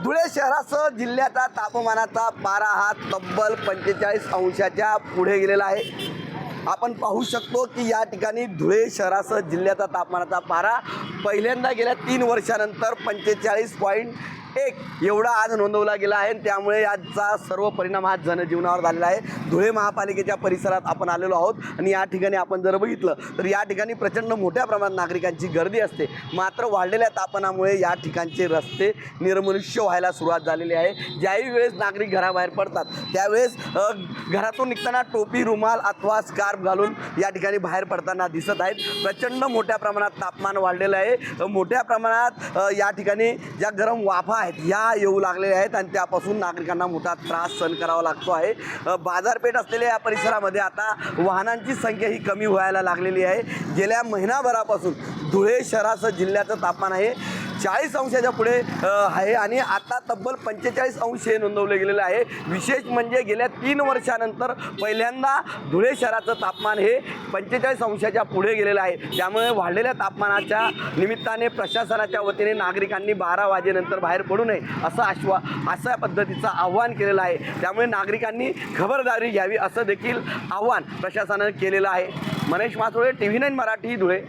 धुळे शहरासह जिल्ह्याचा तापमानाचा पारा हा तब्बल 45 अंशाच्या पुढे गेलेला आहे। आपण पाहू शकतो की या ठिकाणी धुळे शहरासह जिल्ह्याचा तापमानाचा पारा पहिल्यांदा गेल्या 3 वर्षानंतर 45.1 एवढा आज नोंदवला गेला आहे। त्यामुळे याचा सर्व परिणाम हा जनजीवनावर झालेला आहे। धुळे महापालिकेच्या परिसरात आपण आलेलो आहोत आणि या ठिकाणी आपण जर बघितलं तर या ठिकाणी प्रचंड मोठ्या प्रमाणात नागरिकांची गर्दी असते। मात्र वाढलेल्या तापमानामुळे या ठिकाणचे रस्ते निर्मनुष्य व्हायला सुरुवात झालेली आहे। ज्याही वेळेस नागरिक घराबाहेर पडतात त्यावेळेस घरातून निघताना टोपी, रुमाल अथवा स्कार्फ घालून या ठिकाणी बाहेर पडताना दिसत आहेत। प्रचंड मोठ्या प्रमाणात तापमान वाढलेलं आहे। मोठ्या प्रमाणात या ठिकाणी ज्या गरम वाफा आहेत या येऊ लागलेल्या आहेत आणि त्यापासून नागरिकांना मोठा त्रास सहन करावा लागतो आहे। बाजारपेठ असलेल्या या परिसरामध्ये आता वाहनांची संख्या ही कमी व्हायला लागलेली आहे। गेल्या महिनाभरापासून धुळे शहरासह जिल्ह्याचं तापमान आहे 40 अंशाच्या पुढे आहे आणि आता तब्बल 45 अंश हे नोंदवले गेलेलं आहे। विशेष म्हणजे गेल्या 3 वर्षानंतर पहिल्यांदा धुळे शहराचं तापमान हे 45 अंशाच्या पुढे गेलेलं आहे। त्यामुळे वाढलेल्या तापमानाच्या निमित्ताने प्रशासनाच्या वतीने नागरिकांनी 12 वाजेनंतर बाहेर पडू नये असं अशा पद्धतीचं आव्हान केलेलं आहे। त्यामुळे नागरिकांनी खबरदारी घ्यावी असं देखील आव्हान प्रशासनाने केलेलं आहे। मनीष मासोळे, TV9 मराठी, धुळे।